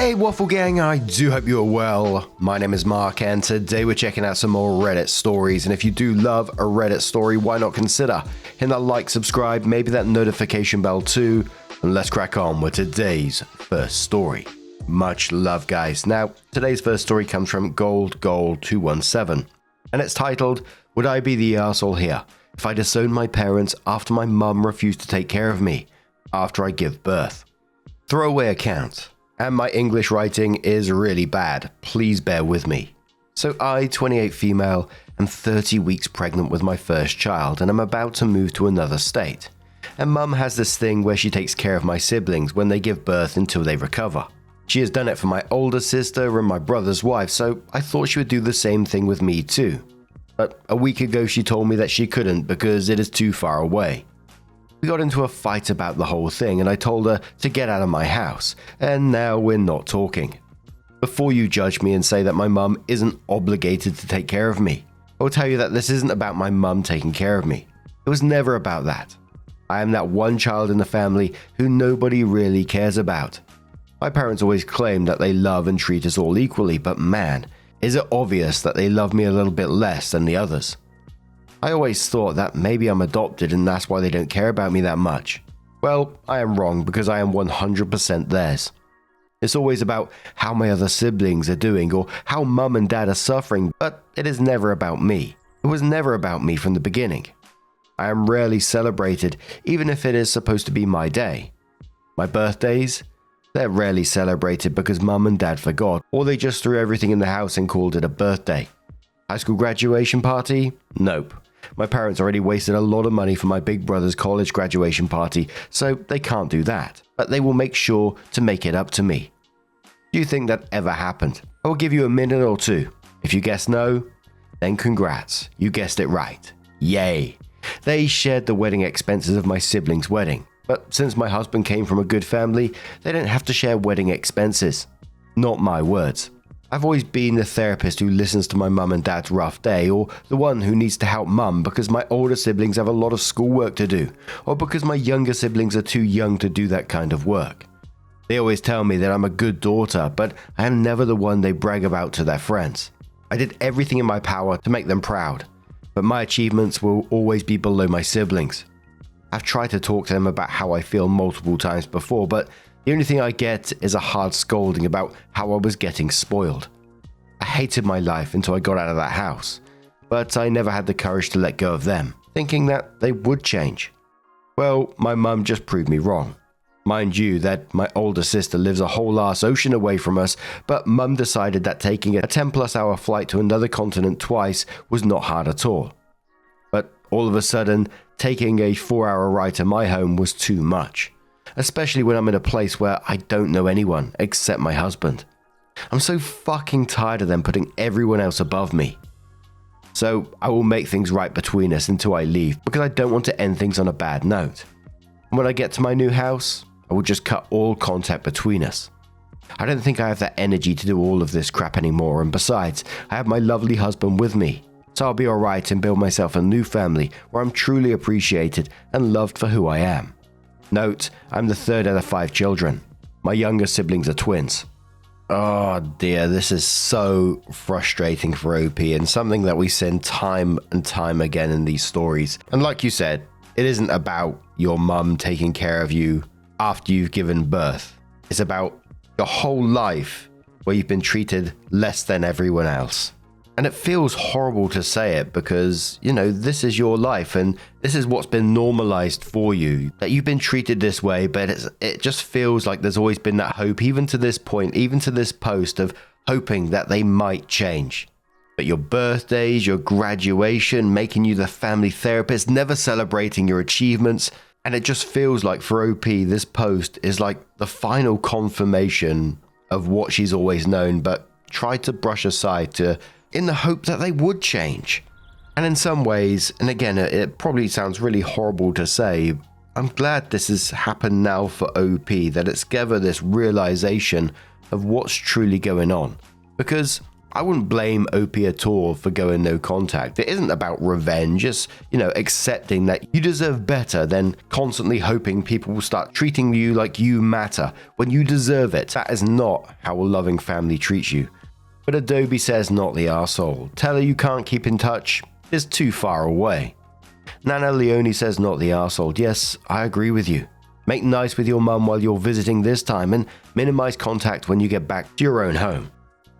Hey Waffle Gang, I do hope you are well. My name is Mark and today we're checking out some more Reddit stories, and if you do love a Reddit story, why not consider hitting that like, subscribe, maybe that notification bell too, and let's crack on with today's first story. Much love guys. Now, today's first story comes from GoldGold217 and it's titled, Would I be the arsehole here if I disowned my parents after my mum refused to take care of me after I give birth? Throwaway account. And my English writing is really bad, please bear with me. So I, 28 female, am 30 weeks pregnant with my first child and I'm about to move to another state. And mum has this thing where she takes care of my siblings when they give birth until they recover. She has done it for my older sister and my brother's wife, so I thought she would do the same thing with me too. But a week ago she told me that she couldn't because it is too far away. We got into a fight about the whole thing and I told her to get out of my house, and now we're not talking. Before you judge me and say that my mum isn't obligated to take care of me, I will tell you that this isn't about my mum taking care of me. It was never about that. I am that one child in the family who nobody really cares about. My parents always claim that they love and treat us all equally, but man, is it obvious that they love me a little bit less than the others. I always thought that maybe I'm adopted and that's why they don't care about me that much. Well, I am wrong because I am 100% theirs. It's always about how my other siblings are doing or how mum and dad are suffering, but it is never about me. It was never about me from the beginning. I am rarely celebrated, even if it is supposed to be my day. My birthdays? They're rarely celebrated because mum and dad forgot, or they just threw everything in the house and called it a birthday. High school graduation party? Nope. My parents already wasted a lot of money for my big brother's college graduation party, so they can't do that, but they will make sure to make it up to me. Do you think that ever happened? I will give you a minute or two. If you guess no, then congrats, you guessed it right. Yay! They shared the wedding expenses of my siblings' wedding, but since my husband came from a good family, they didn't have to share wedding expenses. Not my words. I've always been the therapist who listens to my mum and dad's rough day, or the one who needs to help mum because my older siblings have a lot of schoolwork to do, or because my younger siblings are too young to do that kind of work. They always tell me that I'm a good daughter, but I am never the one they brag about to their friends. I did everything in my power to make them proud, but my achievements will always be below my siblings. I've tried to talk to them about how I feel multiple times before, but the only thing I get is a hard scolding about how I was getting spoiled. I hated my life until I got out of that house, but I never had the courage to let go of them, thinking that they would change. Well, my mum just proved me wrong. Mind you that my older sister lives a whole arse ocean away from us, but mum decided that taking a 10+ hour flight to another continent twice was not hard at all. But all of a sudden, taking a 4-hour ride to my home was too much. Especially when I'm in a place where I don't know anyone except my husband. I'm so fucking tired of them putting everyone else above me. So I will make things right between us until I leave because I don't want to end things on a bad note. And when I get to my new house, I will just cut all contact between us. I don't think I have that energy to do all of this crap anymore, and besides, I have my lovely husband with me. So I'll be alright and build myself a new family where I'm truly appreciated and loved for who I am. Note, I'm the third out of 5 children. My younger siblings are twins. Oh dear, this is so frustrating for OP and something that we send time and time again in these stories. And like you said, it isn't about your mum taking care of you after you've given birth. It's about your whole life where you've been treated less than everyone else. And it feels horrible to say it because, you know, this is your life and this is what's been normalized for you, that you've been treated this way, but it just feels like there's always been that hope, even to this point, even to this post of hoping that they might change. But your birthdays, your graduation, making you the family therapist, never celebrating your achievements, and it just feels like for OP, this post is like the final confirmation of what she's always known, but tried to brush aside in the hope that they would change. And in some ways, and again, it probably sounds really horrible to say, I'm glad this has happened now for OP, that it's given this realization of what's truly going on. Because I wouldn't blame Opie at all for going no contact. It isn't about revenge, it's, accepting that you deserve better than constantly hoping people will start treating you like you matter when you deserve it. That is not how a loving family treats you. But Adobe says not the arsehole. Tell her you can't keep in touch is too far away. Nana Leone says not the arsehole. Yes, I agree with you. Make nice with your mum while you're visiting this time and minimize contact when you get back to your own home.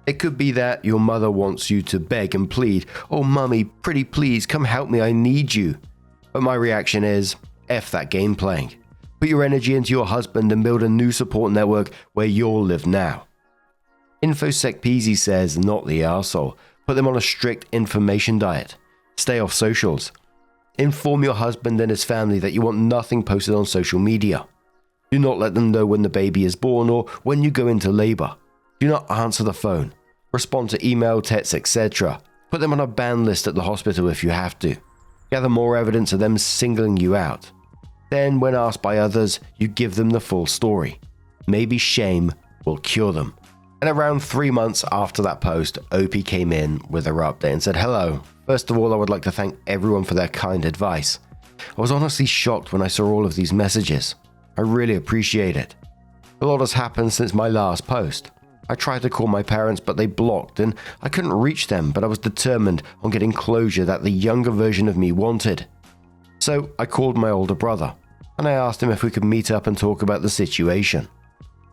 It could be that your mother wants you to beg and plead, "Oh mummy, pretty please, come help me, I need you." But my reaction is, F that game playing. Put your energy into your husband and build a new support network where you'll live now. InfoSec Peasy says not the arsehole. Put them on a strict information diet. Stay off socials. Inform your husband and his family that you want nothing posted on social media. Do not let them know when the baby is born or when you go into labor. Do not answer the phone. Respond to email, texts, etc. Put them on a ban list at the hospital if you have to. Gather more evidence of them singling you out. Then, when asked by others, you give them the full story. Maybe shame will cure them. And around 3 months after that post, Opie came in with her update and said, "Hello. First of all, I would like to thank everyone for their kind advice. I was honestly shocked when I saw all of these messages. I really appreciate it. A lot has happened since my last post. I tried to call my parents, but they blocked, and I couldn't reach them, but I was determined on getting closure that the younger version of me wanted. So I called my older brother, and I asked him if we could meet up and talk about the situation.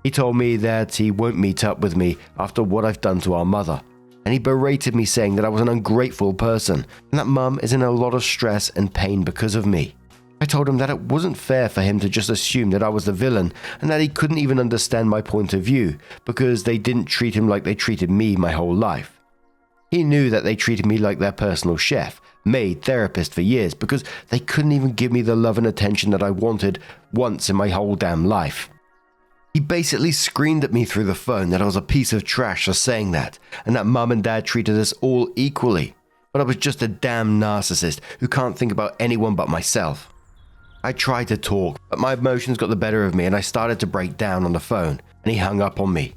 He told me that he won't meet up with me after what I've done to our mother, and he berated me saying that I was an ungrateful person, and that mum is in a lot of stress and pain because of me. I told him that it wasn't fair for him to just assume that I was the villain and that he couldn't even understand my point of view because they didn't treat him like they treated me my whole life. He knew that they treated me like their personal chef, maid, therapist for years because they couldn't even give me the love and attention that I wanted once in my whole damn life. He basically screamed at me through the phone that I was a piece of trash for saying that and that mum and dad treated us all equally, but I was just a damn narcissist who can't think about anyone but myself. I tried to talk, but my emotions got the better of me and I started to break down on the phone, and he hung up on me.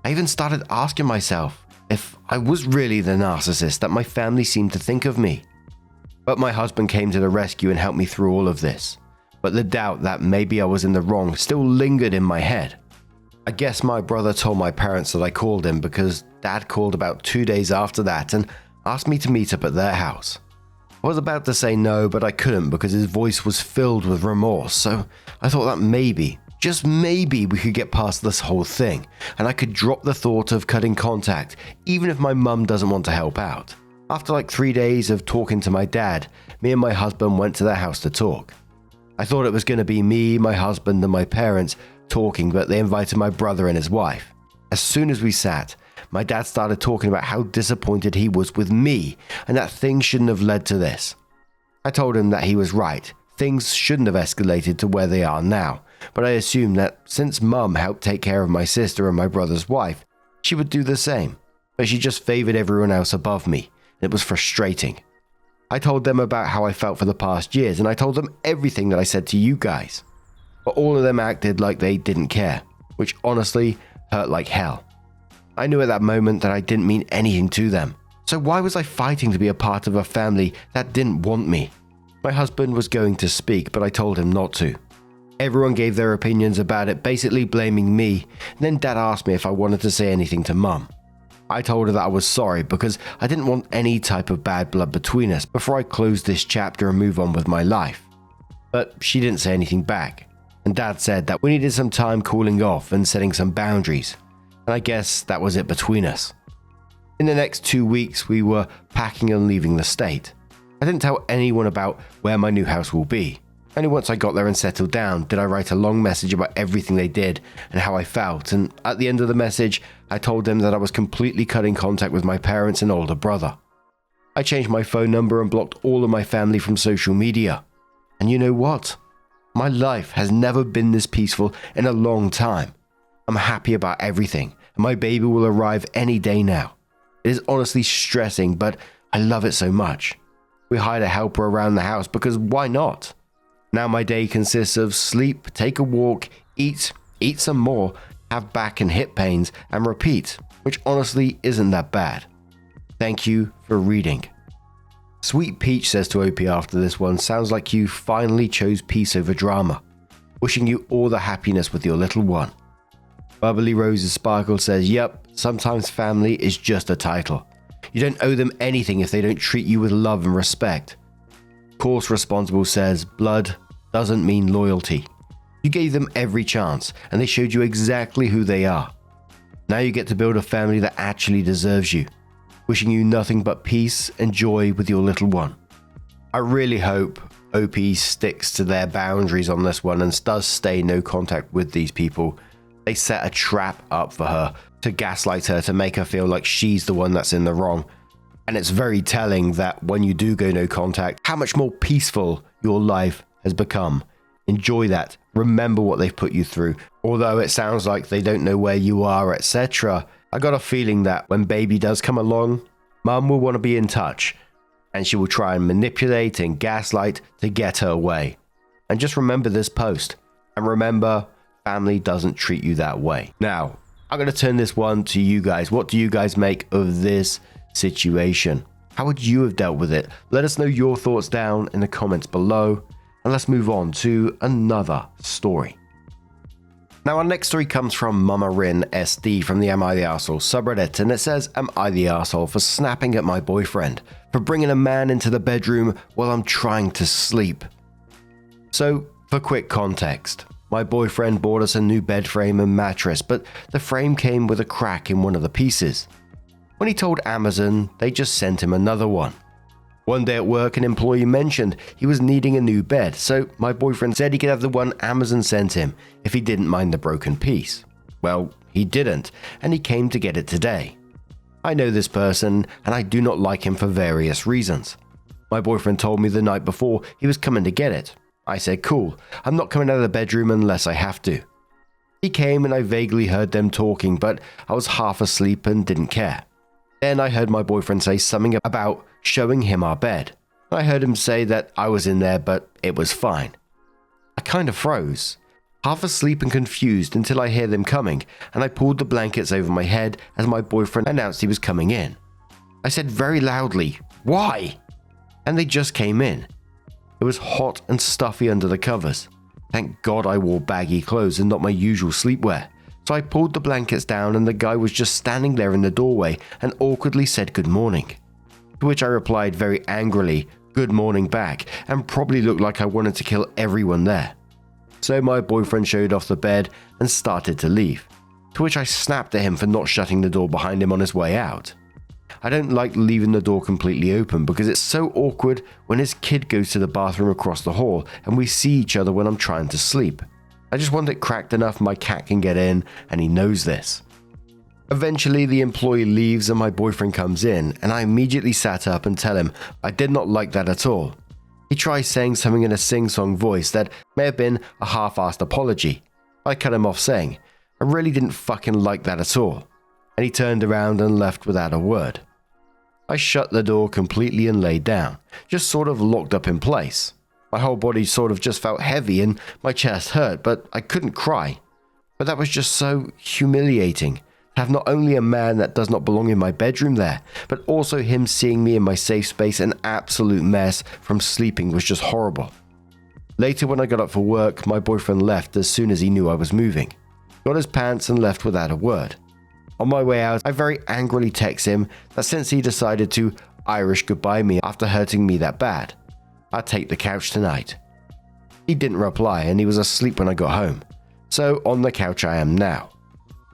I even started asking myself if I was really the narcissist that my family seemed to think of me. But my husband came to the rescue and helped me through all of this. But the doubt that maybe I was in the wrong still lingered in my head. I guess my brother told my parents that I called him because Dad called about 2 days after that and asked me to meet up at their house. I was about to say no, but I couldn't because his voice was filled with remorse, so I thought that maybe, just maybe, we could get past this whole thing, and I could drop the thought of cutting contact, even if my mum doesn't want to help out. After like 3 days of talking to my dad, me and my husband went to their house to talk. I thought it was going to be me, my husband, and my parents talking, but they invited my brother and his wife. As soon as we sat, my dad started talking about how disappointed he was with me and that things shouldn't have led to this. I told him that he was right. Things shouldn't have escalated to where they are now, but I assumed that since mum helped take care of my sister and my brother's wife, she would do the same, but she just favored everyone else above me. It was frustrating. I told them about how I felt for the past years, and I told them everything that I said to you guys. But all of them acted like they didn't care, which honestly hurt like hell. I knew at that moment that I didn't mean anything to them. So why was I fighting to be a part of a family that didn't want me? My husband was going to speak, but I told him not to. Everyone gave their opinions about it, basically blaming me. Then Dad asked me if I wanted to say anything to Mum. I told her that I was sorry because I didn't want any type of bad blood between us before I closed this chapter and move on with my life. But she didn't say anything back. And Dad said that we needed some time cooling off and setting some boundaries. And I guess that was it between us. In the next 2 weeks, we were packing and leaving the state. I didn't tell anyone about where my new house will be. Only once I got there and settled down did I write a long message about everything they did and how I felt, and at the end of the message, I told them that I was completely cutting contact with my parents and older brother. I changed my phone number and blocked all of my family from social media. And you know what? My life has never been this peaceful in a long time. I'm happy about everything, and my baby will arrive any day now. It is honestly stressing, but I love it so much. We hired a helper around the house because why not? Now my day consists of sleep, take a walk, eat some more, have back and hip pains, and repeat, which honestly isn't that bad. Thank you for reading. Sweet Peach says to OP after this one, sounds like you finally chose peace over drama. Wishing you all the happiness with your little one. Bubbly Roses Sparkle says, yep, sometimes family is just a title. You don't owe them anything if they don't treat you with love and respect. Course Responsible says, blood doesn't mean loyalty. You gave them every chance and they showed you exactly who they are. Now you get to build a family that actually deserves you. Wishing you nothing but peace and joy with your little one. I really hope OP sticks to their boundaries on this one and does stay no contact with these people. They set a trap up for her to gaslight her, to make her feel like she's the one that's in the wrong. And it's very telling that when you do go no contact, how much more peaceful your life has become. Enjoy that. Remember what they've put you through. Although it sounds like they don't know where you are, etc. I got a feeling that when baby does come along, mum will want to be in touch. And she will try and manipulate and gaslight to get her way. And just remember this post. And remember, family doesn't treat you that way. Now, I'm going to turn this one to you guys. What do you guys make of this situation? How would you have dealt with it? Let us know your thoughts down in the comments below. And let's move on to another story. Now, our next story comes from MommaRinSD from the Am I the Arsehole subreddit, and it says, am I the arsehole for snapping at my boyfriend? For bringing a man into the bedroom while I'm trying to sleep? So, for quick context, my boyfriend bought us a new bed frame and mattress, but the frame came with a crack in one of the pieces. When he told Amazon, they just sent him another one. One day at work, an employee mentioned he was needing a new bed, so my boyfriend said he could have the one Amazon sent him if he didn't mind the broken piece. Well, he didn't, and he came to get it today. I know this person, and I do not like him for various reasons. My boyfriend told me the night before he was coming to get it. I said, cool, I'm not coming out of the bedroom unless I have to. He came and I vaguely heard them talking, but I was half asleep and didn't care. Then I heard my boyfriend say something about showing him our bed. I heard him say that I was in there, but it was fine. I kind of froze, half asleep and confused until I hear them coming, and I pulled the blankets over my head as my boyfriend announced he was coming in. I said very loudly, why? And they just came in. It was hot and stuffy under the covers. Thank God I wore baggy clothes and not my usual sleepwear. So I pulled the blankets down and the guy was just standing there in the doorway and awkwardly said good morning. To which I replied very angrily, good morning back, and probably looked like I wanted to kill everyone there. So my boyfriend showed off the bed and started to leave. To which I snapped at him for not shutting the door behind him on his way out. I don't like leaving the door completely open because it's so awkward when his kid goes to the bathroom across the hall and we see each other when I'm trying to sleep. I just want it cracked enough my cat can get in, and he knows this. Eventually the employee leaves and my boyfriend comes in, and I immediately sat up and tell him I did not like that at all. He tries saying something in a sing-song voice that may have been a half-assed apology. I cut him off saying, I really didn't fucking like that at all. And he turned around and left without a word. I shut the door completely and laid down, just sort of locked up in place. My whole body sort of just felt heavy and my chest hurt, but I couldn't cry. But that was just so humiliating. To have not only a man that does not belong in my bedroom there, but also him seeing me in my safe space an absolute mess from sleeping was just horrible. Later when I got up for work, my boyfriend left as soon as he knew I was moving. Got his pants and left without a word. On my way out, I very angrily text him that since he decided to Irish goodbye me after hurting me that bad, I'd take the couch tonight. He didn't reply and he was asleep when I got home. So on the couch I am now.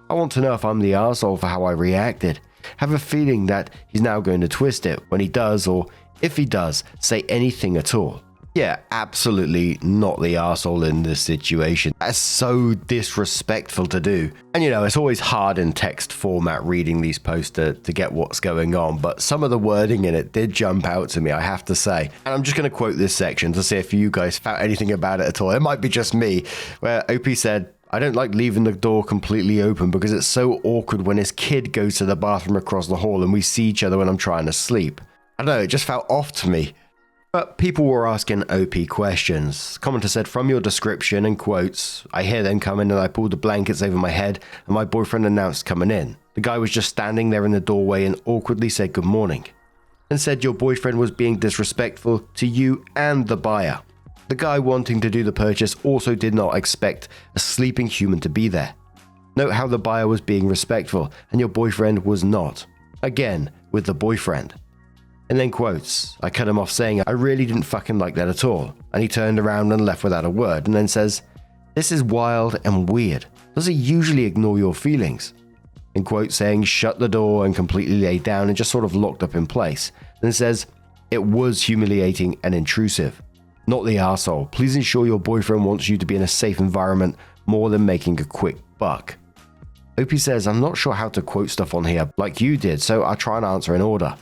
I want to know if I'm the arsehole for how I reacted. Have a feeling that he's now going to twist it when he does, or if he does, say anything at all. Yeah, absolutely not the arsehole in this situation. That's so disrespectful to do. And you know, it's always hard in text format reading these posts to get what's going on, but some of the wording in it did jump out to me, I have to say. And I'm just going to quote this section to see if you guys felt anything about it at all. It might be just me, where OP said, I don't like leaving the door completely open because it's so awkward when his kid goes to the bathroom across the hall and we see each other when I'm trying to sleep. I don't know, it just felt off to me. But people were asking OP questions. Commenter said, from your description and quotes, I hear them coming and I pulled the blankets over my head and my boyfriend announced coming in. The guy was just standing there in the doorway and awkwardly said good morning. And said your boyfriend was being disrespectful to you and the buyer. The guy wanting to do the purchase also did not expect a sleeping human to be there. Note how the buyer was being respectful and your boyfriend was not. Again, with the boyfriend. And then quotes, I cut him off saying I really didn't fucking like that at all. And he turned around and left without a word and then says, this is wild and weird. Does he usually ignore your feelings? In quote saying shut the door and completely laid down and just sort of locked up in place. Then says, it was humiliating and intrusive. Not the arsehole. Please ensure your boyfriend wants you to be in a safe environment more than making a quick buck. OP says, I'm not sure how to quote stuff on here like you did, so I'll try and answer in order.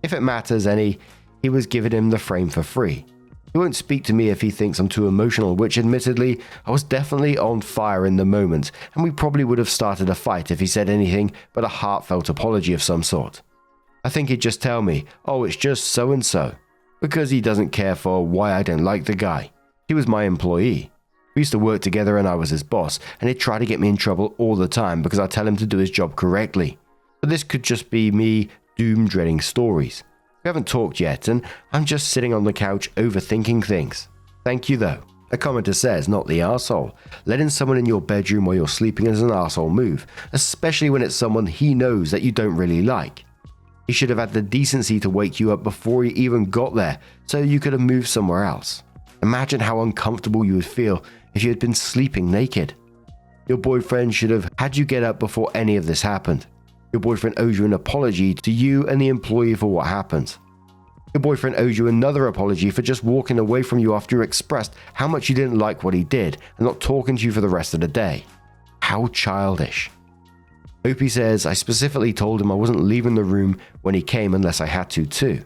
If it matters any, he was giving him the frame for free. He won't speak to me if he thinks I'm too emotional, which admittedly, I was definitely on fire in the moment, and we probably would have started a fight if he said anything but a heartfelt apology of some sort. I think he'd just tell me, oh, it's just so-and-so, because he doesn't care for why I don't like the guy. He was my employee. We used to work together and I was his boss, and he'd try to get me in trouble all the time because I tell him to do his job correctly. But this could just be me doom-dreading stories. We haven't talked yet, and I'm just sitting on the couch overthinking things. Thank you though. A commenter says, not the arsehole. Letting someone in your bedroom while you're sleeping is an arsehole move, especially when it's someone he knows that you don't really like. He should have had the decency to wake you up before you even got there, so you could have moved somewhere else. Imagine how uncomfortable you would feel if you had been sleeping naked. Your boyfriend should have had you get up before any of this happened. Your boyfriend owes you an apology to you and the employee for what happened. Your boyfriend owes you another apology for just walking away from you after you expressed how much you didn't like what he did and not talking to you for the rest of the day. How childish. OP says, I specifically told him I wasn't leaving the room when he came unless I had to too.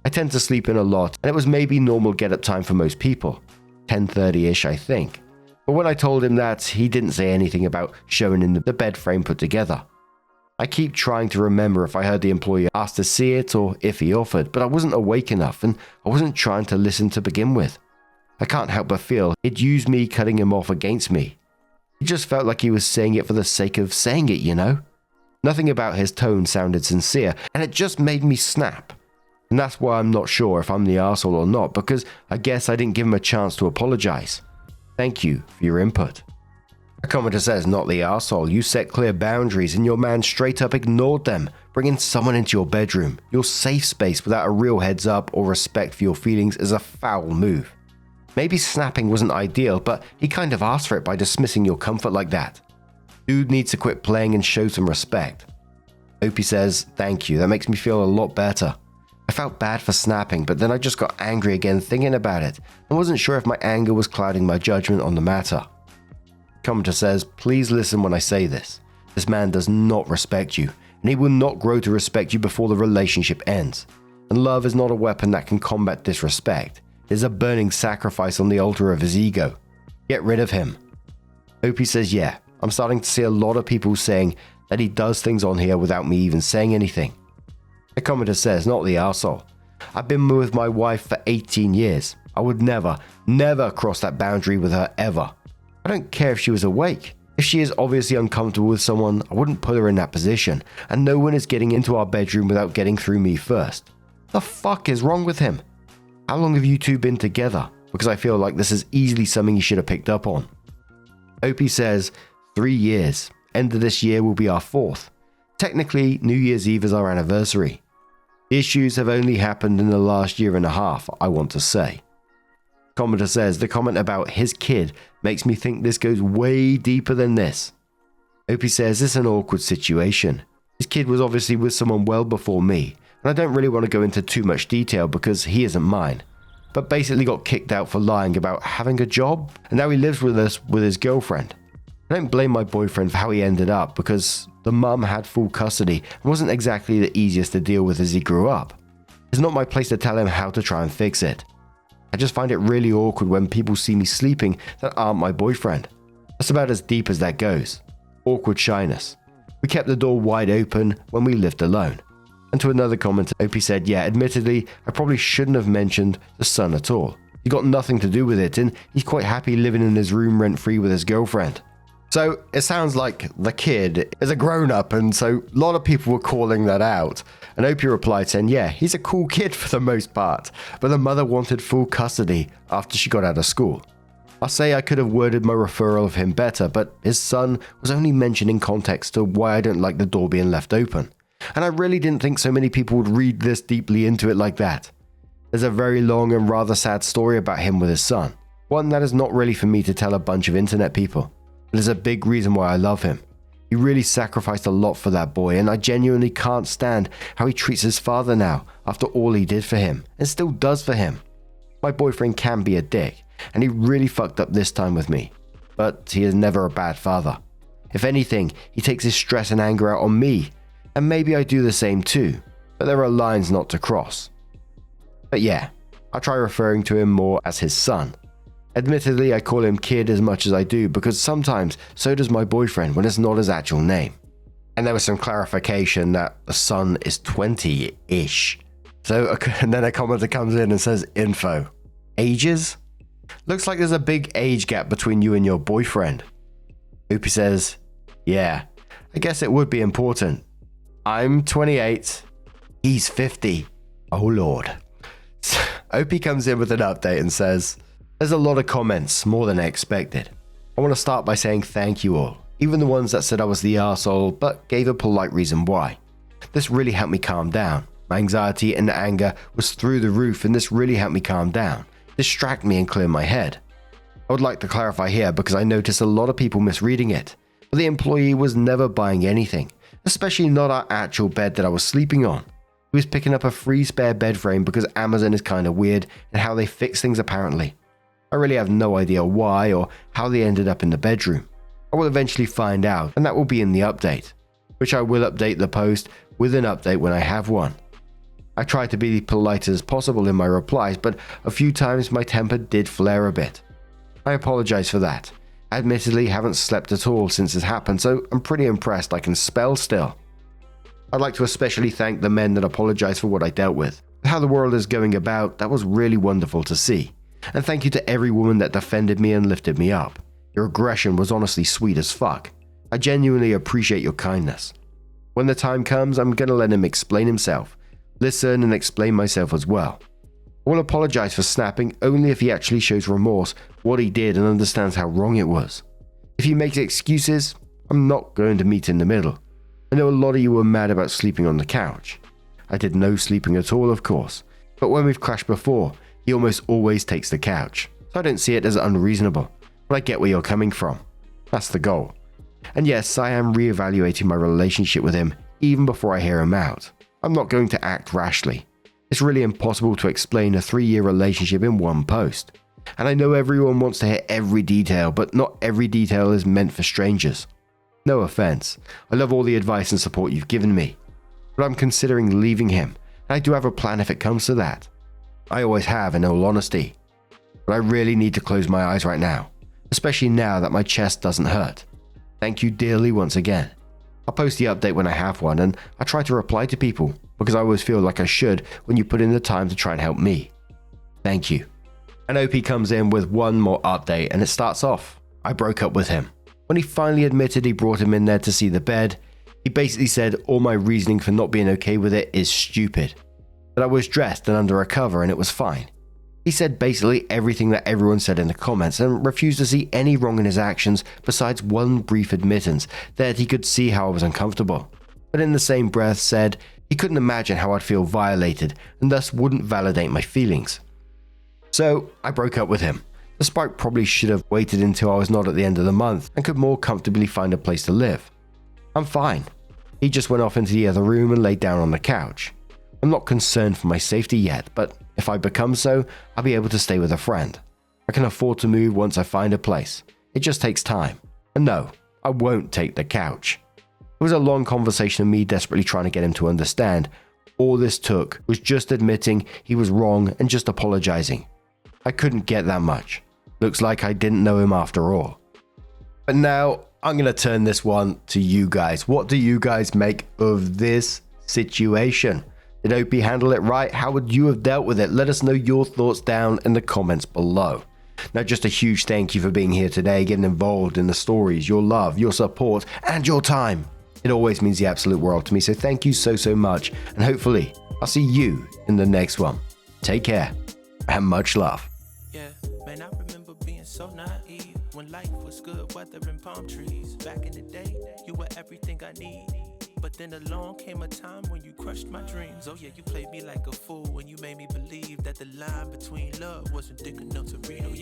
I tend to sleep in a lot and it was maybe normal get-up time for most people. 10:30ish I think. But when I told him that, he didn't say anything about showing in the bed frame put together. I keep trying to remember if I heard the employee ask to see it or if he offered, but I wasn't awake enough and I wasn't trying to listen to begin with. I can't help but feel he'd used me cutting him off against me. It just felt like he was saying it for the sake of saying it, you know? Nothing about his tone sounded sincere, and it just made me snap. And that's why I'm not sure if I'm the arsehole or not, because I guess I didn't give him a chance to apologize. Thank you for your input. A commenter says, not the arsehole. You set clear boundaries and your man straight up ignored them, bringing someone into your bedroom, your safe space without a real heads up or respect for your feelings is a foul move. Maybe snapping wasn't ideal, but he kind of asked for it by dismissing your comfort like that. Dude needs to quit playing and show some respect. Opie says, thank you, that makes me feel a lot better. I felt bad for snapping, but then I just got angry again thinking about it and wasn't sure if my anger was clouding my judgment on the matter. Commenter says, please listen when I say this. This man does not respect you, and he will not grow to respect you before the relationship ends. And love is not a weapon that can combat disrespect. It is a burning sacrifice on the altar of his ego. Get rid of him. Opie says, yeah, I'm starting to see a lot of people saying that he does things on here without me even saying anything. The commenter says, not the arsehole. I've been with my wife for 18 years. I would never cross that boundary with her ever. I don't care if she was awake. If she is obviously uncomfortable with someone, I wouldn't put her in that position, and no one is getting into our bedroom without getting through me first. The fuck is wrong with him? How long have you two been together? Because I feel like this is easily something you should have picked up on. Opie says, 3 years. End of this year will be our 4th. Technically, New Year's Eve is our anniversary. The issues have only happened in the last year and a half, I want to say. Commenter says, the comment about his kid makes me think this goes way deeper than this. Opie says, this is an awkward situation. His kid was obviously with someone well before me, and I don't really want to go into too much detail because he isn't mine, but basically got kicked out for lying about having a job, and now he lives with us with his girlfriend. I don't blame my boyfriend for how he ended up because the mum had full custody and wasn't exactly the easiest to deal with as he grew up. It's not my place to tell him how to try and fix it. I just find it really awkward when people see me sleeping that aren't my boyfriend. That's about as deep as that goes. Awkward shyness. We kept the door wide open when we lived alone. And to another comment, Opie said, yeah, admittedly, I probably shouldn't have mentioned the son at all. He got nothing to do with it, and he's quite happy living in his room rent-free with his girlfriend. So it sounds like the kid is a grown-up, and so a lot of people were calling that out. And Opie replied saying, yeah, he's a cool kid for the most part, but the mother wanted full custody after she got out of school. I'll say I could have worded my referral of him better, but his son was only mentioned in context to why I don't like the door being left open. And I really didn't think so many people would read this deeply into it like that. There's a very long and rather sad story about him with his son. One that is not really for me to tell a bunch of internet people. But is a big reason why I love him. He really sacrificed a lot for that boy, and I genuinely can't stand how he treats his father now after all he did for him, and still does for him. My boyfriend can be a dick, and he really fucked up this time with me. But he is never a bad father. If anything, he takes his stress and anger out on me, and maybe I do the same too, but there are lines not to cross. But yeah, I try referring to him more as his son. Admittedly, I call him kid as much as I do because sometimes so does my boyfriend when it's not his actual name. And there was some clarification that the son is 20-ish. So, and then a commenter comes in and says info. Ages? Looks like there's a big age gap between you and your boyfriend. Opie says, yeah, I guess it would be important. I'm 28. He's 50. Oh lord. Opie comes in with an update and says, there's a lot of comments, more than I expected. I want to start by saying thank you all, even the ones that said I was the arsehole but gave a polite reason why. This really helped me calm down. My anxiety and anger was through the roof, and this really helped me calm down, distract me and clear my head. I would like to clarify here because I noticed a lot of people misreading it, but the employee was never buying anything, especially not our actual bed that I was sleeping on. He was picking up a free spare bed frame because Amazon is kind of weird and how they fix things apparently. I really have no idea why or how they ended up in the bedroom. I will eventually find out, and that will be in the update, which I will update the post with an update when I have one. I tried to be polite as possible in my replies, but a few times my temper did flare a bit. I apologize for that. I admittedly haven't slept at all since it happened, so I'm pretty impressed I can spell still. I'd like to especially thank the men that apologized for what I dealt with. How the world is going about, that was really wonderful to see. And thank you to every woman that defended me and lifted me up. Your aggression was honestly sweet as fuck. I genuinely appreciate your kindness. When the time comes, I'm gonna let him explain himself, listen and explain myself as well. I will apologize for snapping only if he actually shows remorse what he did and understands how wrong it was. If he makes excuses, I'm not going to meet in the middle. I know a lot of you were mad about sleeping on the couch. I did no sleeping at all, of course, but when we've crashed before, he almost always takes the couch, so I don't see it as unreasonable, but I get where you're coming from. That's the goal. And yes, I am reevaluating my relationship with him even before I hear him out. I'm not going to act rashly. It's really impossible to explain a 3-year relationship in one post. And I know everyone wants to hear every detail, but not every detail is meant for strangers. No offense, I love all the advice and support you've given me, but I'm considering leaving him, and I do have a plan if it comes to that. I always have, in all honesty. But I really need to close my eyes right now, especially now that my chest doesn't hurt. Thank you dearly once again. I'll post the update when I have one, and I try to reply to people, because I always feel like I should when you put in the time to try and help me. Thank you. And OP comes in with one more update, and it starts off, I broke up with him. When he finally admitted he brought him in there to see the bed, he basically said all my reasoning for not being okay with it is stupid. That I was dressed and under a cover and it was fine. He said basically everything that everyone said in the comments and refused to see any wrong in his actions besides one brief admittance that he could see how I was uncomfortable. But in the same breath said he couldn't imagine how I'd feel violated and thus wouldn't validate my feelings. So I broke up with him. Despite probably should have waited until I was not at the end of the month and could more comfortably find a place to live. I'm fine. He just went off into the other room and laid down on the couch. I'm not concerned for my safety yet, but if I become so, I'll be able to stay with a friend. I can afford to move once I find a place. It just takes time. And no, I won't take the couch. It was a long conversation of me desperately trying to get him to understand. All this took was just admitting he was wrong and just apologizing. I couldn't get that much. Looks like I didn't know him after all. But now I'm going to turn this one to you guys. What do you guys make of this situation. Did Opie handle it right? How would you have dealt with it? Let us know your thoughts down in the comments below. Now, just a huge thank you for being here today, getting involved in the stories, your love, your support, and your time. It always means the absolute world to me, so thank you so much, and hopefully I'll see you in the next one. Take care, and much love. Yeah, man, I remember being so naive when life was good, weather and palm trees. Back in the day, you were everything I need. But then along came a time when you crushed my dreams. Oh yeah, you played me like a fool when you made me believe that the line between love wasn't thick enough to read. Oh yeah.